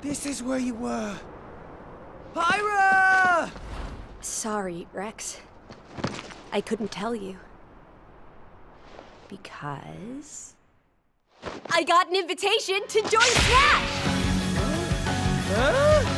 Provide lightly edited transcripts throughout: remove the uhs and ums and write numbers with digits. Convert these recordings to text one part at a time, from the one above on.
This is where you were. Pyra! Sorry, Rex. I couldn't tell you. Because... I got an invitation to join Smash! Huh?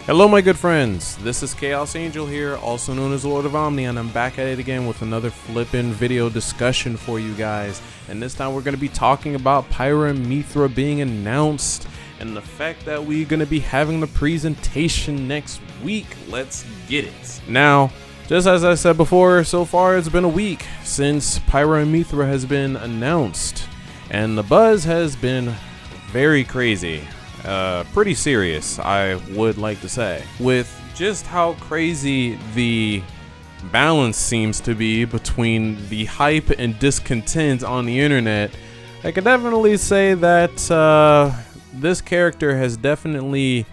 Hello my good friends, this is Chaos Angel here, also known as Lord of Omni, and I'm back at it again with another flippin' video discussion for you guys. And this time we're going to be talking about Pyra and Mythra being announced and the fact that we're going to be having the presentation next week. Let's get it. Now, just as I said before, so far it's been a week since Pyra and Mythra has been announced, and the buzz has been very crazy. Pretty serious, I would like to say, with just how crazy the balance seems to be between the hype and discontent on the internet. I could definitely say that this character has definitely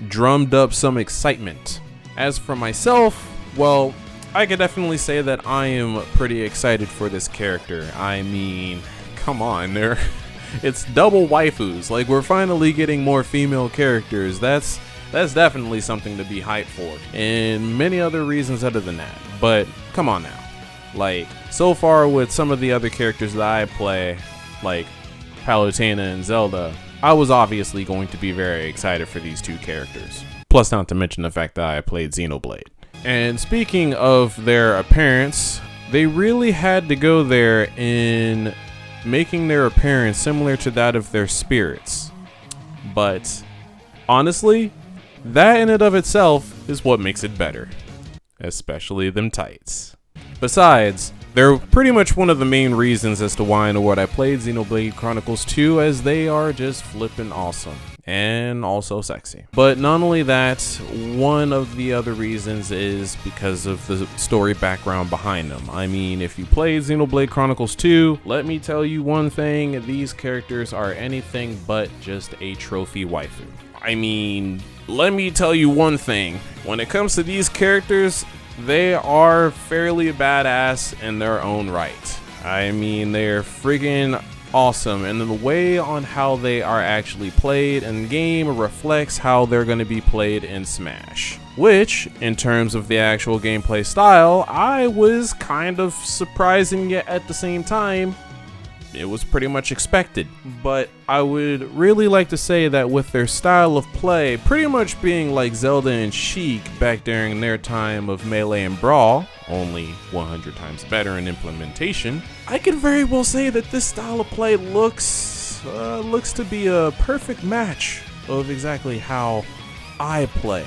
drummed up some excitement. As for myself, well, I could definitely say that I am pretty excited for this character. I mean, come on, it's double waifus. Like, we're finally getting more female characters. That's definitely something to be hyped for, and many other reasons other than that. But come on now, like, so far with some of the other characters that I play, like Palutena and Zelda, I was obviously going to be very excited for these two characters. Plus, not to mention the fact that I played Xenoblade. And speaking of their appearance, they really had to go there in making their appearance similar to that of their spirits. But honestly, that in and of itself is what makes it better, especially them tights. Besides, they're pretty much one of the main reasons as to why and what I played Xenoblade Chronicles 2, as they are just flippin' awesome and also sexy. But not only that, one of the other reasons is because of the story background behind them. I mean, if you played Xenoblade Chronicles 2, let me tell you one thing, these characters are anything but just a trophy waifu. I mean, let me tell you one thing, when it comes to these characters, they are fairly badass in their own right. I mean, they're friggin' awesome, and the way on how they are actually played in game reflects how they're going to be played in Smash, which in terms of the actual gameplay style, I was kind of surprising, yet at the same time it was pretty much expected. But I would really like to say that with their style of play pretty much being like Zelda and Sheik back during their time of Melee and Brawl, only 100 times better in implementation, I could very well say that this style of play looks to be a perfect match of exactly how I play.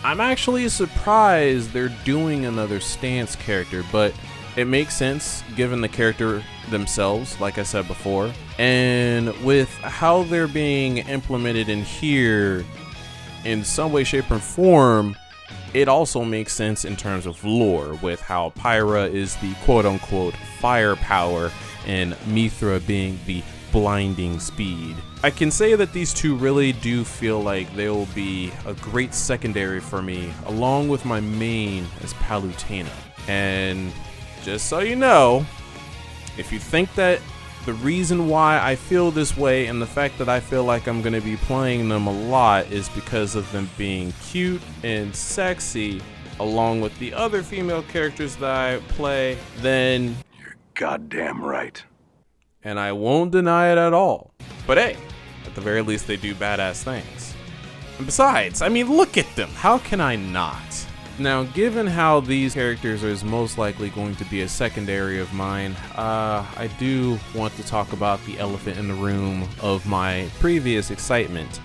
I'm actually surprised they're doing another stance character, but it makes sense given the character themselves, like I said before, and with how they're being implemented in here in some way, shape, or form. It also makes sense in terms of lore, with how Pyra is the quote-unquote firepower and Mythra being the blinding speed. I can say that these two really do feel like they will be a great secondary for me, along with my main as Palutena. And just so you know, if you think that the reason why I feel this way and the fact that I feel like I'm going to be playing them a lot is because of them being cute and sexy along with the other female characters that I play, then you're goddamn right. And I won't deny it at all. But hey, at the very least they do badass things. And besides, I mean, look at them. How can I not? Now, given how these characters is most likely going to be a secondary of mine, I do want to talk about the elephant in the room of my previous excitement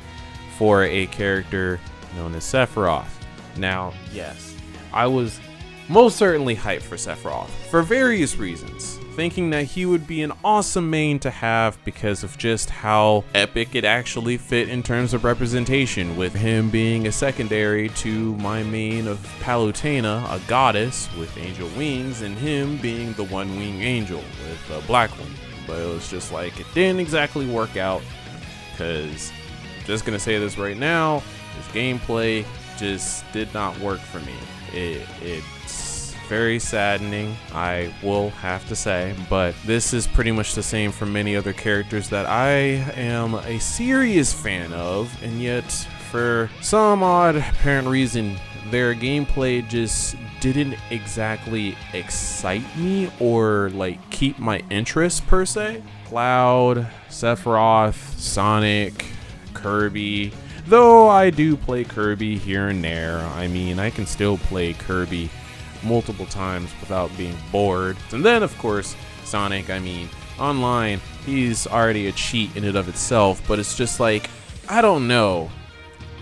for a character known as Sephiroth. Now, yes, I was most certainly hyped for Sephiroth for various reasons, thinking that he would be an awesome main to have because of just how epic it actually fit in terms of representation, with him being a secondary to my main of Palutena, a goddess with angel wings, and him being the one-winged angel with a black wing. but it was just like it didn't exactly work out, because I'm just gonna say this right now, this gameplay just did not work for me. It's very saddening, I will have to say, but this is pretty much the same for many other characters that I am a serious fan of, and yet for some odd apparent reason their gameplay just didn't exactly excite me or like keep my interest per se. Cloud, Sephiroth, Sonic, Kirby, though I do play Kirby here and there. I mean, I can still play Kirby multiple times without being bored. And then of course Sonic, I mean, online he's already a cheat in and of itself, but it's just like, I don't know,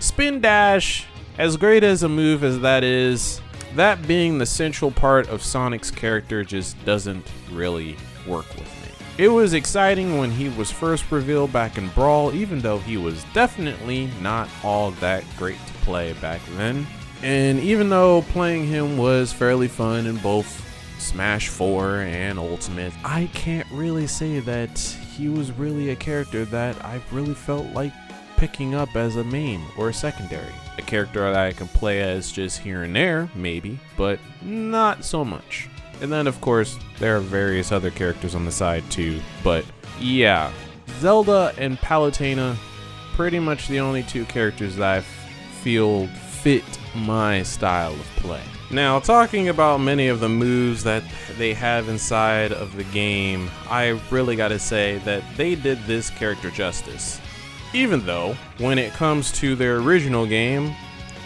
Spin Dash, as great as a move as that is, that being the central part of Sonic's character just doesn't really work with me. It was exciting when he was first revealed back in Brawl, even though he was definitely not all that great to play back then. And even though playing him was fairly fun in both Smash 4 and Ultimate, I can't really say that he was really a character that I really felt like picking up as a main or a secondary. A character that I can play as just here and there, maybe, but not so much. And then of course, there are various other characters on the side too, but yeah, Zelda and Palutena, pretty much the only two characters that I feel fit my style of play. Now, talking about many of the moves that they have inside of the game, I really gotta say that they did this character justice. Even though, when it comes to their original game,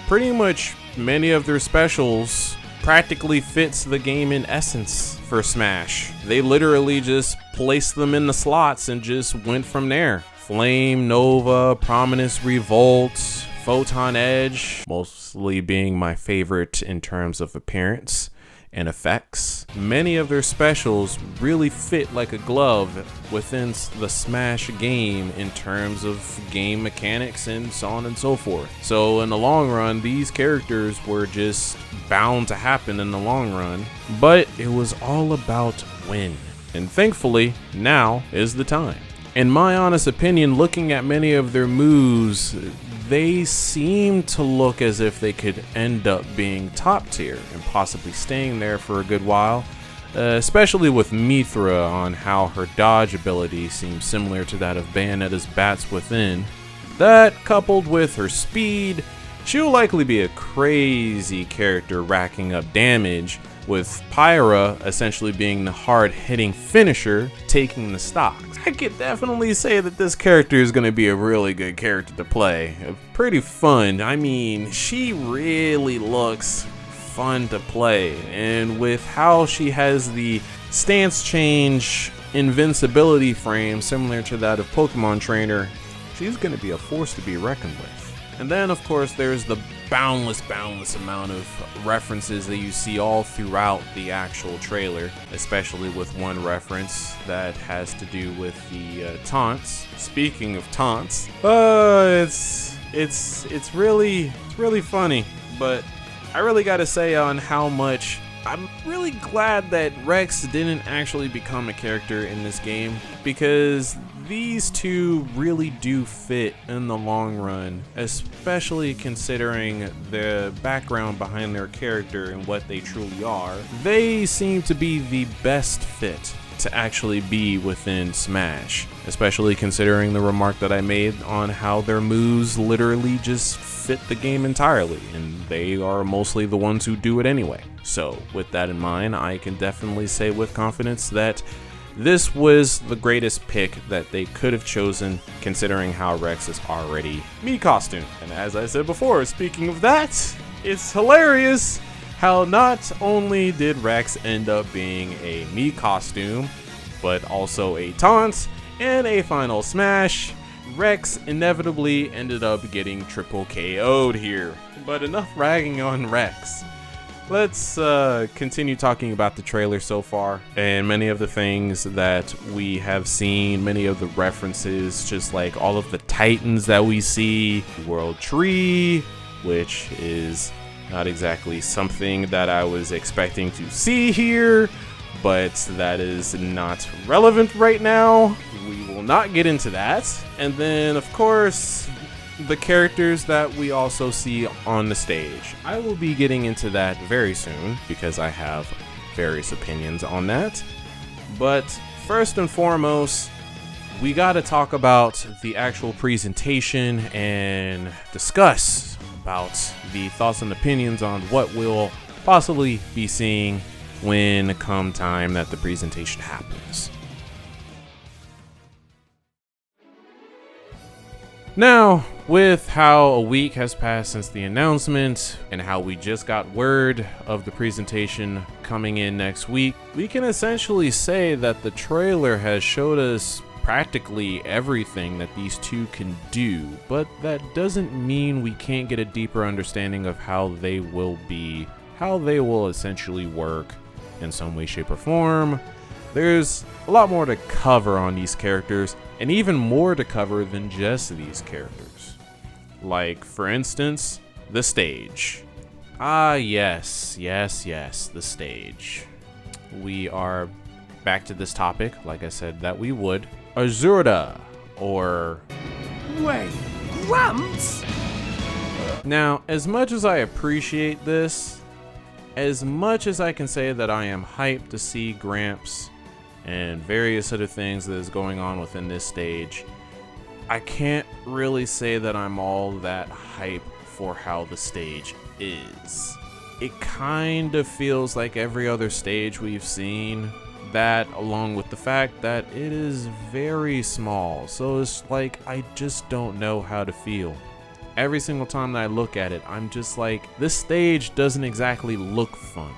pretty much many of their specials practically fits the game in essence for Smash. They literally just placed them in the slots and just went from there. Flame, Nova, Prominence, Revolt, Photon Edge, mostly being my favorite in terms of appearance and effects. Many of their specials really fit like a glove within the Smash game in terms of game mechanics and so on and so forth. So in the long run, these characters were just bound to happen in the long run, but it was all about when. And thankfully, now is the time. In my honest opinion, looking at many of their moves, they seem to look as if they could end up being top tier and possibly staying there for a good while, especially with Mythra on how her dodge ability seems similar to that of Bayonetta's Bats Within. That, coupled with her speed, she'll likely be a crazy character racking up damage, with Pyra essentially being the hard-hitting finisher taking the stocks. I could definitely say that this character is going to be a really good character to play. Pretty fun. I mean, she really looks fun to play, and with how she has the stance change invincibility frame similar to that of Pokemon Trainer, she's going to be a force to be reckoned with. And then of course there's the boundless amount of references that you see all throughout the actual trailer, especially with one reference that has to do with the taunts. Speaking of taunts, it's really funny, but I really gotta say on how much I'm really glad that Rex didn't actually become a character in this game, because these two really do fit in the long run, especially considering the background behind their character and what they truly are. They seem to be the best fit to actually be within Smash, especially considering the remark that I made on how their moves literally just fit the game entirely, and they are mostly the ones who do it anyway. So with that in mind, I can definitely say with confidence that this was the greatest pick that they could have chosen, considering how Rex is already Mii costume. And as I said before, speaking of that, it's hilarious how not only did Rex end up being a Mii costume, but also a taunt and a final smash. Rex inevitably ended up getting triple KO'd here. But enough ragging on Rex. Let's continue talking about the trailer so far and many of the things that we have seen, many of the references, just like all of the titans that we see, World Tree, which is not exactly something that I was expecting to see here, but that is not relevant right now. We will not get into that. And then, of course, the characters that we also see on the stage. I will be getting into that very soon because I have various opinions on that. But first and foremost, we got to talk about the actual presentation and discuss about the thoughts and opinions on what we'll possibly be seeing when come time that the presentation happens. Now, with how a week has passed since the announcement and how we just got word of the presentation coming in next week, we can essentially say that the trailer has showed us practically everything that these two can do, but that doesn't mean we can't get a deeper understanding of how they will essentially work in some way, shape, or form. There's a lot more to cover on these characters, and even more to cover than just these characters. Like, for instance, the stage. Yes, the stage. We are back to this topic, like I said that we would. Azurda, or... Wait, Gramps? Now, as much as I appreciate this, as much as I can say that I am hyped to see Gramps and various other things that is going on within this stage, I can't really say that I'm all that hype for how the stage is. It kind of feels like every other stage we've seen, that along with the fact that it is very small, so it's like I just don't know how to feel. Every single time that I look at it, I'm just like, this stage doesn't exactly look fun.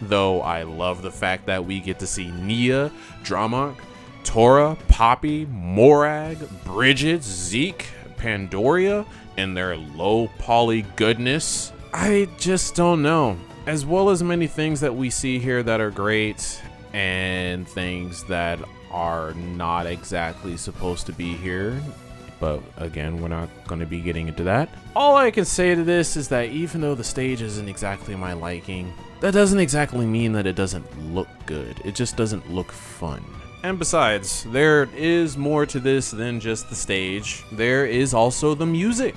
Though I love the fact that we get to see Nia, Dramok, Tora, Poppy, Morag, Bridget, Zeke, Pandoria, and their low poly goodness. I just don't know. As well as many things that we see here that are great, and things that are not exactly supposed to be here. But again, we're not going to be getting into that. All I can say to this is that even though the stage isn't exactly my liking, that doesn't exactly mean that it doesn't look good. It just doesn't look fun. And besides, there is more to this than just the stage. There is also the music.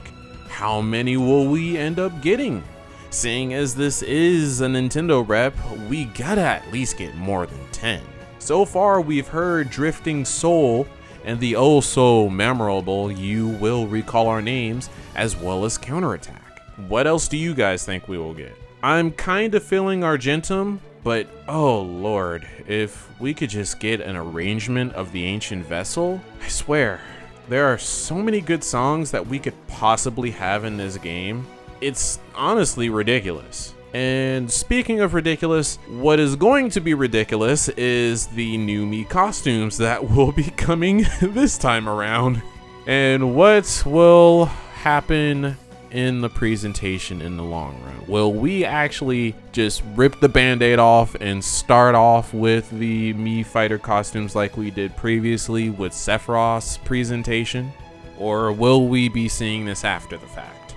How many will we end up getting? Seeing as this is a Nintendo rep, we gotta at least get more than 10. So far, we've heard Drifting Soul and the oh so memorable You Will Recall Our Names, as well as Counterattack. What else do you guys think we will get? I'm kind of feeling Argentum, but oh lord, if we could just get an arrangement of the Ancient Vessel, I swear, there are so many good songs that we could possibly have in this game. It's honestly ridiculous. And speaking of ridiculous, what is going to be ridiculous is the new Mii costumes that will be coming this time around. And what will happen in the presentation in the long run? Will we actually just rip the band-aid off and start off with the Mii fighter costumes like we did previously with Sephiroth's presentation? Or will we be seeing this after the fact?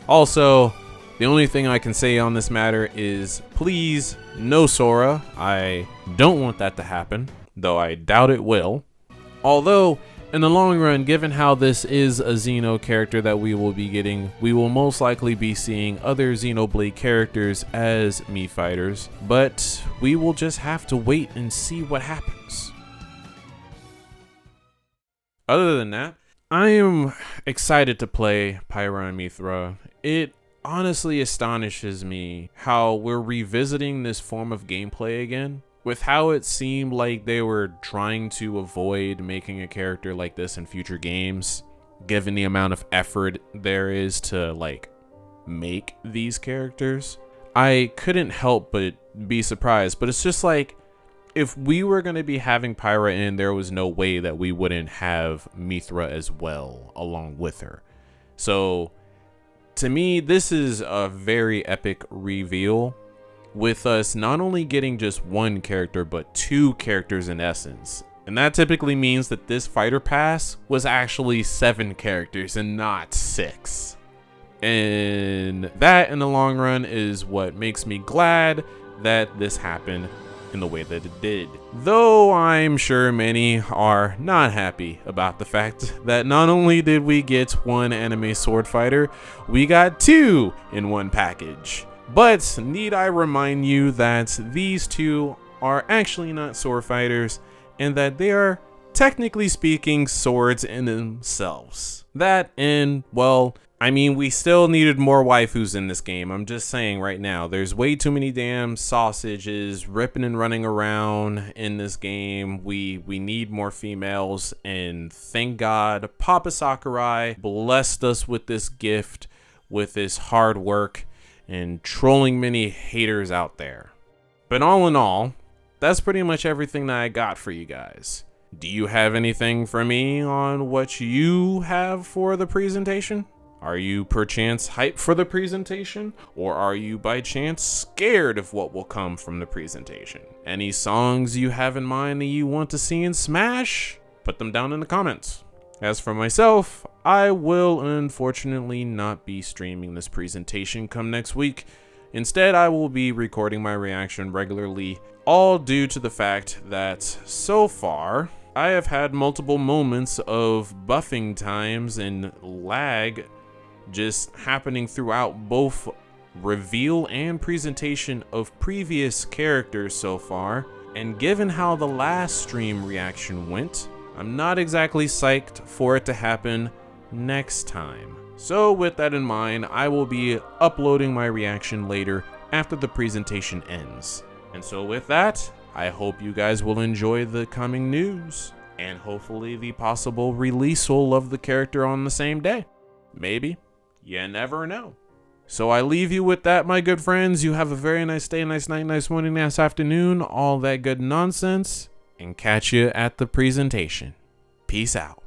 Also, the only thing I can say on this matter is please, no Sora. I don't want that to happen, though I doubt it will. Although, in the long run, given how this is a Xeno character that we will be getting, we will most likely be seeing other Xenoblade characters as Mii fighters, but we will just have to wait and see what happens. Other than that, I am excited to play Pyra and Mythra. It honestly astonishes me how we're revisiting this form of gameplay again, with how it seemed like they were trying to avoid making a character like this in future games, given the amount of effort there is to like make these characters. I couldn't help but be surprised, but it's just like, if we were going to be having Pyra in, there was no way that we wouldn't have Mythra as well along with her. So to me, this is a very epic reveal, with us not only getting just one character, but two characters in essence. And that typically means that this fighter pass was actually 7 characters and not 6. And that in the long run is what makes me glad that this happened. in the way that it did. Though I'm sure many are not happy about the fact that not only did we get one anime sword fighter, we got two in one package. But need I remind you that these two are actually not sword fighters, and that they are, technically speaking, swords in themselves. That and, well, I mean, we still needed more waifus in this game. I'm just saying right now, there's way too many damn sausages ripping and running around in this game. We need more females, and thank God Papa Sakurai blessed us with this gift, with his hard work and trolling many haters out there. But all in all, that's pretty much everything that I got for you guys. Do you have anything for me on what you have for the presentation? Are you perchance hyped for the presentation? Or are you by chance scared of what will come from the presentation? Any songs you have in mind that you want to see in Smash? Put them down in the comments. As for myself, I will unfortunately not be streaming this presentation come next week. Instead, I will be recording my reaction regularly, all due to the fact that so far, I have had multiple moments of buffing times and lag just happening throughout both reveal and presentation of previous characters so far. And given how the last stream reaction went, I'm not exactly psyched for it to happen next time. So with that in mind, I will be uploading my reaction later after the presentation ends. And so with that, I hope you guys will enjoy the coming news and hopefully the possible release-ul of the character on the same day. Maybe. You never know. So I leave you with that, my good friends. You have a very nice day, nice night, nice morning, nice afternoon, all that good nonsense, and catch you at the presentation. Peace out.